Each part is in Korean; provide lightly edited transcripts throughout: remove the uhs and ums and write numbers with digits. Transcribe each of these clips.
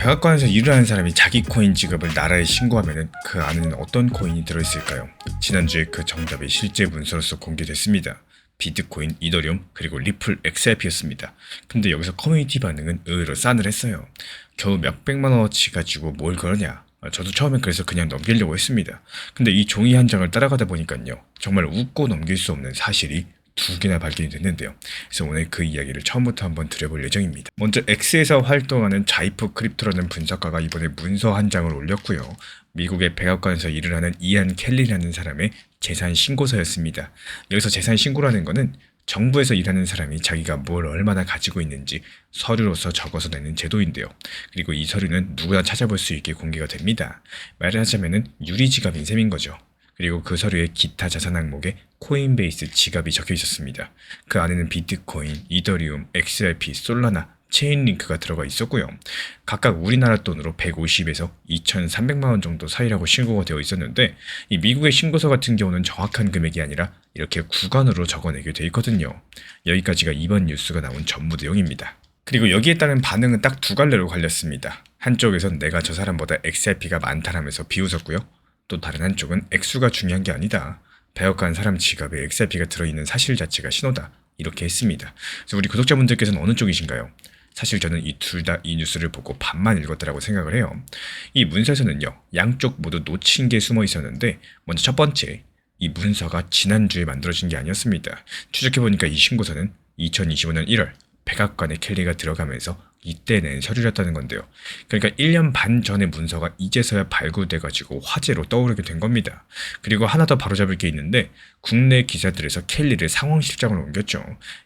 백악관에서 일을 하는 사람이 자기 코인 지갑을 나라에 신고하면 그 안에는 어떤 코인이 들어있을까요? 지난주에 그 정답이 실제 문서로서 공개됐습니다. 비트코인, 이더리움, 그리고 리플 XRP였습니다. 근데 여기서 커뮤니티 반응은 의외로 싸늘했어요. 겨우 몇백만 원어치 가지고 뭘 그러냐? 저도 처음엔 그래서 그냥 넘기려고 했습니다. 근데 이 종이 한 장을 따라가다 보니까요, 정말 웃고 넘길 수 없는 사실이 두 개나 발견이 됐는데요. 그래서 오늘 그 이야기를 처음부터 한번 드려볼 예정입니다. 먼저 X에서 활동하는 자이프 크립토라는 분석가가 이번에 문서 한 장을 올렸고요. 미국의 백악관에서 일을 하는 이안 켈리라는 사람의 재산 신고서였습니다. 여기서 재산 신고라는 거는 정부에서 일하는 사람이 자기가 뭘 얼마나 가지고 있는지 서류로서 적어서 내는 제도인데요. 그리고 이 서류는 누구나 찾아볼 수 있게 공개가 됩니다. 말하자면 유리지갑인 셈인 거죠. 그리고 그 서류에 기타 자산 항목에 코인베이스 지갑이 적혀 있었습니다. 그 안에는 비트코인, 이더리움, XRP, 솔라나, 체인링크가 들어가 있었고요. 각각 우리나라 돈으로 150에서 2,300만 원 정도 사이라고 신고가 되어 있었는데, 이 미국의 신고서 같은 경우는 정확한 금액이 아니라 이렇게 구간으로 적어내게 되어 있거든요. 여기까지가 이번 뉴스가 나온 전부 내용입니다. 그리고 여기에 따른 반응은 딱 두 갈래로 갈렸습니다. 한쪽에선 내가 저 사람보다 XRP가 많다라면서 비웃었고요. 또 다른 한쪽은 액수가 중요한 게 아니다. 백악관 사람 지갑에 XRP가 들어있는 사실 자체가 신호다. 이렇게 했습니다. 그래서 우리 구독자분들께서는 어느 쪽이신가요? 사실 저는 이 둘 다 이 뉴스를 보고 반만 읽었다라고 생각을 해요. 이 문서에서는요, 양쪽 모두 놓친 게 숨어 있었는데, 먼저 첫 번째, 이 문서가 지난주에 만들어진 게 아니었습니다. 추적해보니까 이 신고서는 2025년 1월 백악관에 켈리가 들어가면서 이때 낸 서류였다는 건데요. 그러니까 1년 반 전의 문서가 이제서야 발굴돼가지고 화제로 떠오르게 된 겁니다. 그리고 하나 더 바로잡을 게 있는데, 국내 기사들에서 켈리를 상황실장으로 옮겼죠.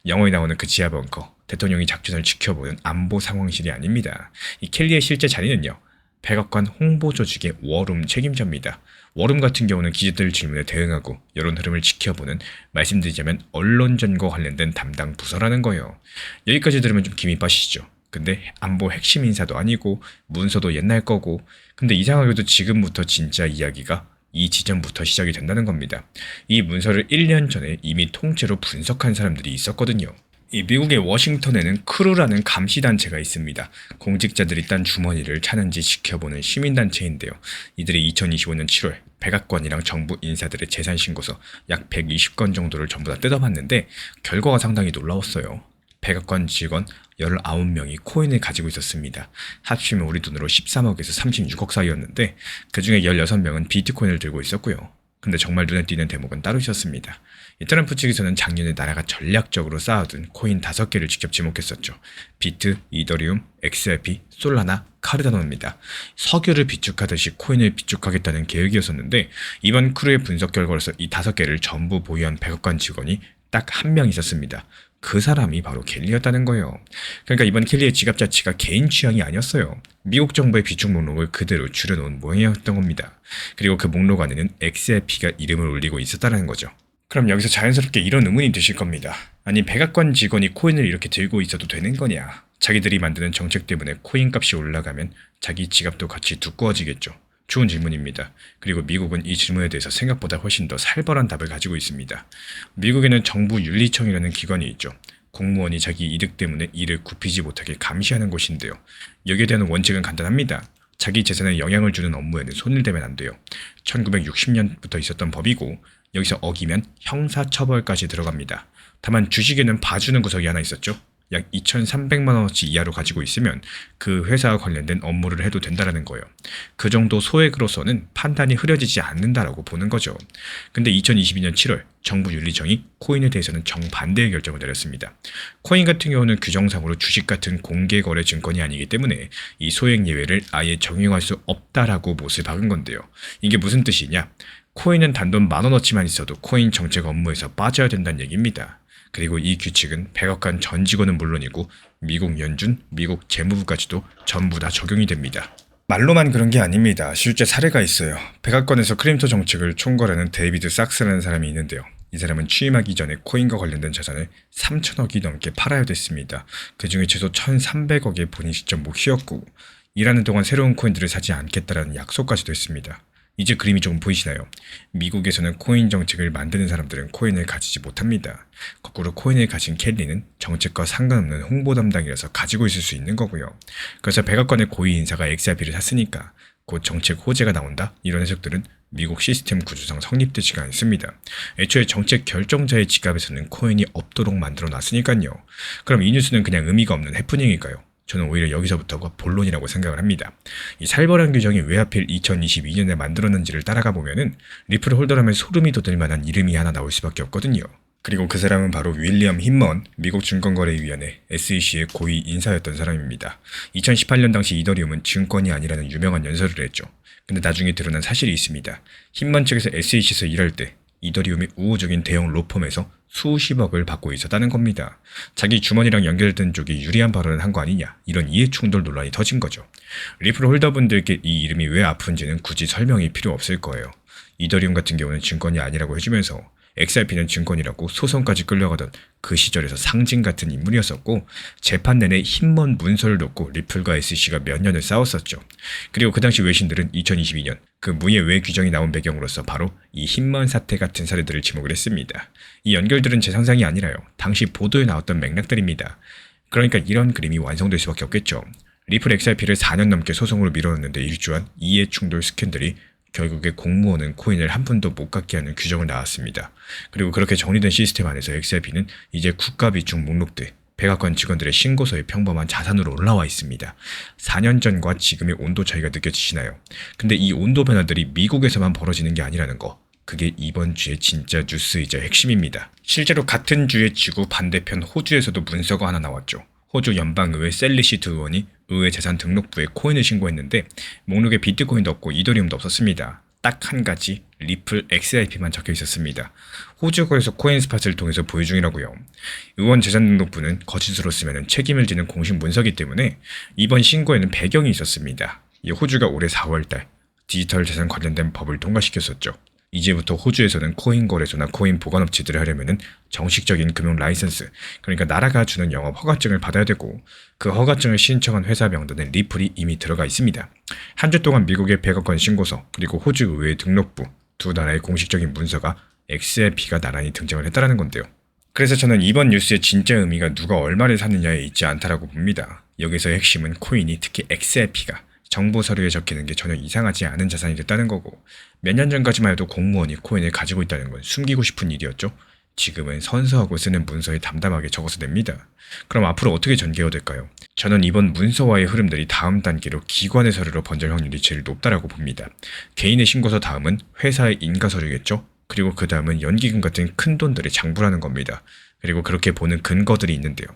영화에 나오는 그 지하 벙커, 대통령이 작전을 지켜보는 안보 상황실이 아닙니다. 이 켈리의 실제 자리는요, 백악관 홍보 조직의 워룸 책임자입니다. 워룸 같은 경우는 기자들 질문에 대응하고 여론 흐름을 지켜보는, 말씀드리자면 언론전과 관련된 담당 부서라는 거예요. 여기까지 들으면 좀 김이 빠지시죠? 근데 안보 핵심 인사도 아니고 문서도 옛날 거고, 근데 이상하게도 지금부터 진짜 이야기가 이 지점부터 시작이 된다는 겁니다. 이 문서를 1년 전에 이미 통째로 분석한 사람들이 있었거든요. 이 미국의 워싱턴에는 크루라는 감시단체가 있습니다. 공직자들이 딴 주머니를 차는지 지켜보는 시민단체인데요. 이들이 2025년 7월 백악관이랑 정부 인사들의 재산 신고서 약 120건 정도를 전부 다 뜯어봤는데 결과가 상당히 놀라웠어요. 백악관 직원 19명이 코인을 가지고 있었습니다. 합치면 우리 돈으로 13억에서 36억 사이였는데 그 중에 16명은 비트코인을 들고 있었고요. 근데 정말 눈에 띄는 대목은 따로 있었습니다. 이 트럼프 측에서는 작년에 나라가 전략적으로 쌓아둔 코인 5개를 직접 지목했었죠. 비트, 이더리움, XRP, 솔라나, 카르다노입니다. 석유를 비축하듯이 코인을 비축하겠다는 계획이었었는데 이번 크루의 분석 결과로서 이 5개를 전부 보유한 백악관 직원이 딱 한 명 있었습니다. 그 사람이 바로 켈리였다는 거예요. 그러니까 이번 켈리의 지갑 자체가 개인 취향이 아니었어요. 미국 정부의 비축 목록을 그대로 줄여놓은 모양이었던 겁니다. 그리고 그 목록 안에는 XRP가 이름을 올리고 있었다는 거죠. 그럼 여기서 자연스럽게 이런 의문이 드실 겁니다. 아니, 백악관 직원이 코인을 이렇게 들고 있어도 되는 거냐? 자기들이 만드는 정책 때문에 코인 값이 올라가면 자기 지갑도 같이 두꺼워지겠죠. 좋은 질문입니다. 그리고 미국은 이 질문에 대해서 생각보다 훨씬 더 살벌한 답을 가지고 있습니다. 미국에는 정부 윤리청이라는 기관이 있죠. 공무원이 자기 이득 때문에 일을 굽히지 못하게 감시하는 곳인데요. 여기에 대한 원칙은 간단합니다. 자기 재산에 영향을 주는 업무에는 손을 대면 안 돼요. 1960년부터 있었던 법이고 여기서 어기면 형사처벌까지 들어갑니다. 다만 주식에는 봐주는 구석이 하나 있었죠. 약 2,300만 원어치 이하로 가지고 있으면 그 회사와 관련된 업무를 해도 된다는 거예요. 그 정도 소액으로서는 판단이 흐려지지 않는다라고 보는 거죠. 근데 2022년 7월 정부 윤리청이 코인에 대해서는 정반대의 결정을 내렸습니다. 코인 같은 경우는 규정상으로 주식 같은 공개거래 증권이 아니기 때문에 이 소액 예외를 아예 적용할 수 없다라고 못을 박은 건데요. 이게 무슨 뜻이냐? 코인은 단돈 10,000원어치만 있어도 코인 정책 업무에서 빠져야 된다는 얘기입니다. 그리고 이 규칙은 백악관 전 직원은 물론이고 미국 연준, 미국 재무부까지도 전부 다 적용이 됩니다. 말로만 그런 게 아닙니다. 실제 사례가 있어요. 백악관에서 크립토 정책을 총괄하는 데이비드 sak스라는 사람이 있는데요. 이 사람은 취임하기 전에 코인과 관련된 자산을 3,000억이 넘게 팔아야 됐습니다. 그 중에 최소 1,300억의 본인이 직접 몫이었고 일하는 동안 새로운 코인들을 사지 않겠다라는 약속까지도 했습니다. 이제 그림이 조금 보이시나요? 미국에서는 코인 정책을 만드는 사람들은 코인을 가지지 못합니다. 거꾸로 코인을 가진 켈리는 정책과 상관없는 홍보 담당이라서 가지고 있을 수 있는 거고요. 그래서 백악관의 고위 인사가 XRP를 샀으니까 곧 정책 호재가 나온다? 이런 해석들은 미국 시스템 구조상 성립되지가 않습니다. 애초에 정책 결정자의 지갑에서는 코인이 없도록 만들어 놨으니까요. 그럼 이 뉴스는 그냥 의미가 없는 해프닝일까요? 저는 오히려 여기서부터가 본론이라고 생각을 합니다. 이 살벌한 규정이 왜 하필 2022년에 만들었는지를 따라가 보면은 리플 홀더라면 소름이 돋을 만한 이름이 하나 나올 수밖에 없거든요. 그리고 그 사람은 바로 윌리엄 힌먼, 미국 증권거래위원회 SEC의 고위 인사였던 사람입니다. 2018년 당시 이더리움은 증권이 아니라는 유명한 연설을 했죠. 근데 나중에 드러난 사실이 있습니다. 힌먼 측에서 SEC에서 일할 때 이더리움이 우호적인 대형 로펌에서 수십억을 받고 있었다는 겁니다. 자기 주머니랑 연결된 쪽이 유리한 발언을 한 거 아니냐, 이런 이해충돌 논란이 터진 거죠. 리플 홀더분들께 이 이름이 왜 아픈지는 굳이 설명이 필요 없을 거예요. 이더리움 같은 경우는 증권이 아니라고 해주면서 XRP는 증권이라고 소송까지 끌려가던 그 시절에서 상징 같은 인물이었었고, 재판 내내 힘먼 문서를 놓고 리플과 SEC가 몇 년을 싸웠었죠. 그리고 그 당시 외신들은 2022년 그 무예외 규정이 나온 배경으로서 바로 이 힘먼 사태 같은 사례들을 지목을 했습니다. 이 연결들은 제 상상이 아니라요, 당시 보도에 나왔던 맥락들입니다. 그러니까 이런 그림이 완성될 수밖에 없겠죠. 리플 XRP를 4년 넘게 소송으로 밀어넣는데 일조한 이해충돌 스캔들이 결국에 공무원은 코인을 한 푼도 못 갖게 하는 규정을 나왔습니다. 그리고 그렇게 정리된 시스템 안에서 XRP는 이제 국가비중 목록돼 백악관 직원들의 신고서에 평범한 자산으로 올라와 있습니다. 4년 전과 지금의 온도 차이가 느껴지시나요? 근데 이 온도 변화들이 미국에서만 벌어지는 게 아니라는 거, 그게 이번 주의 진짜 뉴스이자 핵심입니다. 실제로 같은 주의 지구 반대편 호주에서도 문서가 하나 나왔죠. 호주 연방의회 셀리시트 의원이 의회 재산 등록부에 코인을 신고했는데 목록에 비트코인도 없고 이더리움도 없었습니다. 딱 한 가지, 리플 XRP만 적혀 있었습니다. 호주거에서 코인 스팟을 통해서 보유 중이라고요. 의원 재산 등록부는 거짓으로 쓰면 책임을 지는 공식 문서기 때문에 이번 신고에는 배경이 있었습니다. 이 호주가 올해 4월달 디지털 재산 관련된 법을 통과시켰었죠. 이제부터 호주에서는 코인 거래소나 코인 보관업체들을 하려면은 정식적인 금융 라이선스, 그러니까 나라가 주는 영업 허가증을 받아야 되고, 그 허가증을 신청한 회사 명단에 리플이 이미 들어가 있습니다. 한 주 동안 미국의 백악관 신고서 그리고 호주 의회 등록부 두 나라의 공식적인 문서가 XRP가 나란히 등장을 했다는 건데요. 그래서 저는 이번 뉴스의 진짜 의미가 누가 얼마를 샀느냐에 있지 않다라고 봅니다. 여기서의 핵심은 코인이, 특히 XRP가 정보 서류에 적히는 게 전혀 이상하지 않은 자산이 됐다는 거고, 몇 년 전까지만 해도 공무원이 코인을 가지고 있다는 건 숨기고 싶은 일이었죠. 지금은 선서하고 쓰는 문서에 담담하게 적어서 냅니다. 그럼 앞으로 어떻게 전개가 될까요? 저는 이번 문서와의 흐름들이 다음 단계로 기관의 서류로 번질 확률이 제일 높다라고 봅니다. 개인의 신고서 다음은 회사의 인가 서류겠죠? 그리고 그 다음은 연기금 같은 큰 돈들의 장부라는 겁니다. 그리고 그렇게 보는 근거들이 있는데요.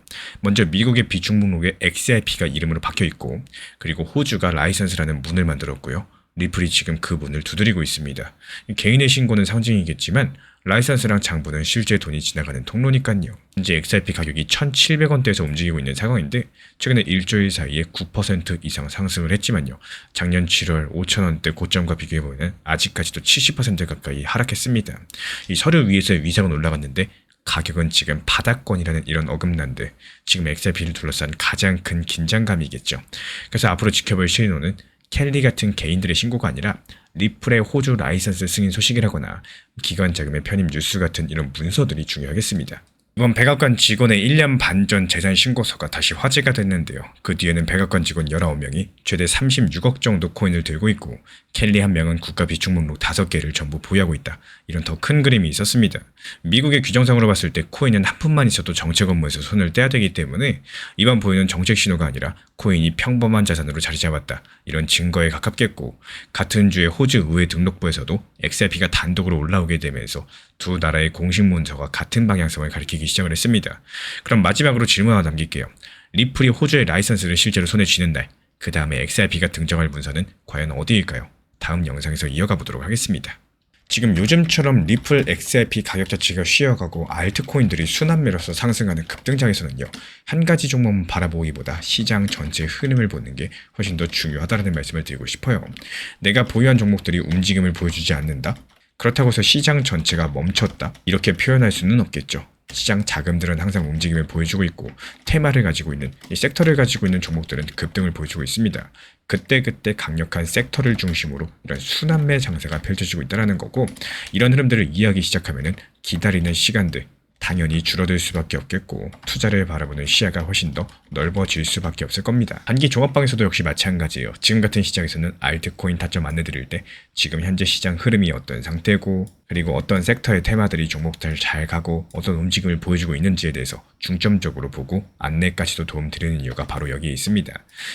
먼저 미국의 비중 목록에 XRP가 이름으로 박혀 있고, 그리고 호주가 라이선스라는 문을 만들었고요. 리플이 지금 그 문을 두드리고 있습니다. 개인의 신고는 상징이겠지만 라이선스랑 장부는 실제 돈이 지나가는 통로니까요. 현재 XRP 가격이 1,700원대에서 움직이고 있는 상황인데, 최근에 일주일 사이에 9% 이상 상승을 했지만요. 작년 7월 5,000원대 고점과 비교해보면 아직까지도 70% 가까이 하락했습니다. 이 서류 위에서의 위상은 올라갔는데 가격은 지금 바닥권이라는 이런 어긋난데, 지금 XRP를 둘러싼 가장 큰 긴장감이겠죠. 그래서 앞으로 지켜볼 시리노는 켈리 같은 개인들의 신고가 아니라 리플의 호주 라이선스 승인 소식이라거나 기관 자금의 편입 뉴스 같은 이런 문서들이 중요하겠습니다. 이번 백악관 직원의 1년 반 전 재산 신고서가 다시 화제가 됐는데요. 그 뒤에는 백악관 직원 19명이 최대 36억 정도 코인을 들고 있고, 켈리 한 명은 국가 비축 목록 5개를 전부 보유하고 있다, 이런 더 큰 그림이 있었습니다. 미국의 규정상으로 봤을 때 코인은 한 푼만 있어도 정책 업무에서 손을 떼야 되기 때문에 이번 보유는 정책 신호가 아니라 코인이 평범한 자산으로 자리 잡았다, 이런 증거에 가깝겠고, 같은 주에 호주 의회 등록부에서도 XRP가 단독으로 올라오게 되면서 두 나라의 공식 문서가 같은 방향성을 가리키기 시작을 했습니다. 그럼 마지막으로 질문 하나 남길게요. 리플이 호주의 라이선스를 실제로 손에 쥐는 날, 그 다음에 XRP가 등장할 문서는 과연 어디일까요? 다음 영상에서 이어가 보도록 하겠습니다. 지금 요즘처럼 리플 XRP 가격 자체가 쉬어가고 알트코인들이 순환매로서 상승하는 급등장에서는요, 한 가지 종목만 바라보기보다 시장 전체의 흐름을 보는 게 훨씬 더 중요하다는 말씀을 드리고 싶어요. 내가 보유한 종목들이 움직임을 보여주지 않는다? 그렇다고 해서 시장 전체가 멈췄다? 이렇게 표현할 수는 없겠죠. 시장 자금들은 항상 움직임을 보여주고 있고 테마를 가지고 있는 이 섹터를 가지고 있는 종목들은 급등을 보여주고 있습니다. 그때그때 강력한 섹터를 중심으로 이런 순환매 장세가 펼쳐지고 있다는 거고, 이런 흐름들을 이해하기 시작하면은 기다리는 시간들 당연히 줄어들 수밖에 없겠고 투자를 바라보는 시야가 훨씬 더 넓어질 수밖에 없을 겁니다. 단기 종합방에서도 역시 마찬가지예요. 지금 같은 시장에서는 알트코인 타점 안내드릴 때 지금 현재 시장 흐름이 어떤 상태고, 그리고 어떤 섹터의 테마들이 종목들 잘 가고 어떤 움직임을 보여주고 있는지에 대해서 중점적으로 보고 안내까지도 도움드리는 이유가 바로 여기에 있습니다.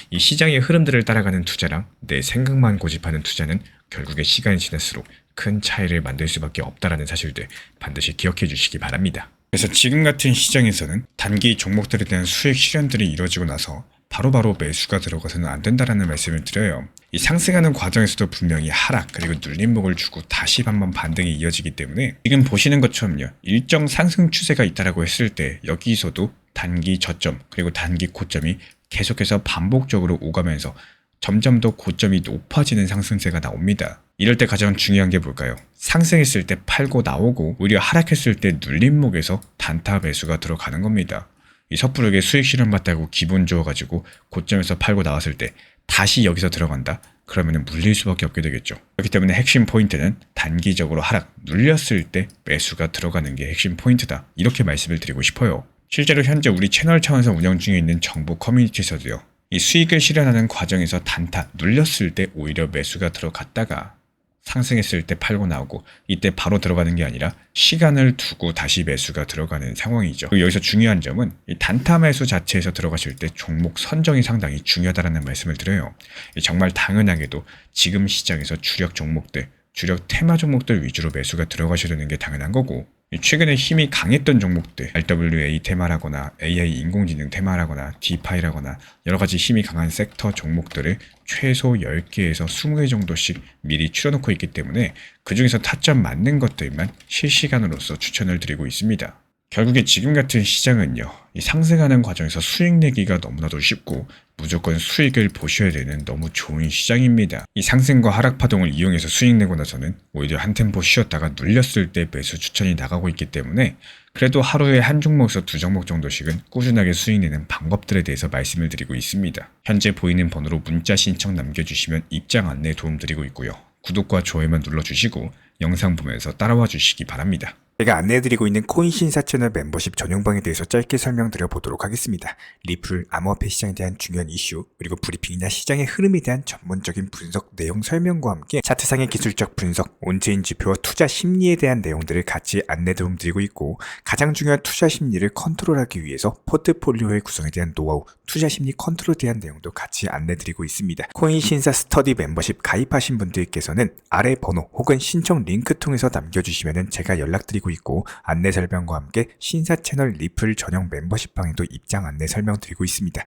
이 시장의 흐름들을 따라가는 투자랑 내 생각만 고집하는 투자는 결국에 시간이 지날수록 큰 차이를 만들 수밖에 없다라는 사실들 반드시 기억해 주시기 바랍니다. 그래서 지금 같은 시장에서는 단기 종목들에 대한 수익 실현들이 이루어지고 나서 바로바로 매수가 들어가서는 안 된다라는 말씀을 드려요. 이 상승하는 과정에서도 분명히 하락 그리고 눌림목을 주고 다시 한번 반등이 이어지기 때문에 지금 보시는 것처럼요, 일정 상승 추세가 있다라고 했을 때 여기서도 단기 저점 그리고 단기 고점이 계속해서 반복적으로 오가면서 점점 더 고점이 높아지는 상승세가 나옵니다. 이럴 때 가장 중요한 게 뭘까요? 상승했을 때 팔고 나오고 오히려 하락했을 때 눌림목에서 단타 매수가 들어가는 겁니다. 이 섣부르게 수익 실현받다고 기분 좋아가지고 고점에서 팔고 나왔을 때 다시 여기서 들어간다? 그러면 물릴 수밖에 없게 되겠죠. 그렇기 때문에 핵심 포인트는 단기적으로 하락, 눌렸을 때 매수가 들어가는 게 핵심 포인트다. 이렇게 말씀을 드리고 싶어요. 실제로 현재 우리 채널 차원에서 운영 중에 있는 정보 커뮤니티에서도요, 이 수익을 실현하는 과정에서 단타, 눌렸을 때 오히려 매수가 들어갔다가 상승했을 때 팔고 나오고 이때 바로 들어가는 게 아니라 시간을 두고 다시 매수가 들어가는 상황이죠. 그리고 여기서 중요한 점은 이 단타 매수 자체에서 들어가실 때 종목 선정이 상당히 중요하다는 말씀을 드려요. 정말 당연하게도 지금 시장에서 주력 종목들, 주력 테마 종목들 위주로 매수가 들어가시려는 게 당연한 거고, 최근에 힘이 강했던 종목들, RWA 테마라거나 AI 인공지능 테마라거나 디파이라거나 여러가지 힘이 강한 섹터 종목들을 최소 10개에서 20개 정도씩 미리 추려놓고 있기 때문에 그 중에서 타점 맞는 것들만 실시간으로서 추천을 드리고 있습니다. 결국에 지금 같은 시장은요, 이 상승하는 과정에서 수익 내기가 너무나도 쉽고 무조건 수익을 보셔야 되는 너무 좋은 시장입니다. 이 상승과 하락 파동을 이용해서 수익 내고 나서는 오히려 한 템포 쉬었다가 눌렸을 때 매수 추천이 나가고 있기 때문에 그래도 하루에 한 종목에서 두 종목 정도씩은 꾸준하게 수익 내는 방법들에 대해서 말씀을 드리고 있습니다. 현재 보이는 번호로 문자 신청 남겨주시면 입장 안내에 도움드리고 있고요. 구독과 좋아요만 눌러주시고 영상 보면서 따라와 주시기 바랍니다. 제가 안내해드리고 있는 코인 신사 채널 멤버십 전용방에 대해서 짧게 설명드려 보도록 하겠습니다. 리플, 암호화폐 시장에 대한 중요한 이슈, 그리고 브리핑이나 시장의 흐름에 대한 전문적인 분석 내용 설명과 함께 차트상의 기술적 분석, 온체인 지표와 투자 심리에 대한 내용들을 같이 안내 도움드리고 있고, 가장 중요한 투자 심리를 컨트롤하기 위해서 포트폴리오의 구성에 대한 노하우, 투자 심리 컨트롤에 대한 내용도 같이 안내드리고 있습니다. 코인 신사 스터디 멤버십 가입하신 분들께서는 아래 번호 혹은 신청 링크 통해서 남겨주시면 제가 연락드리고 있고, 안내 설명과 함께 신사 채널 리플 전용 멤버십 방에도 입장 안내 설명드리고 있습니다.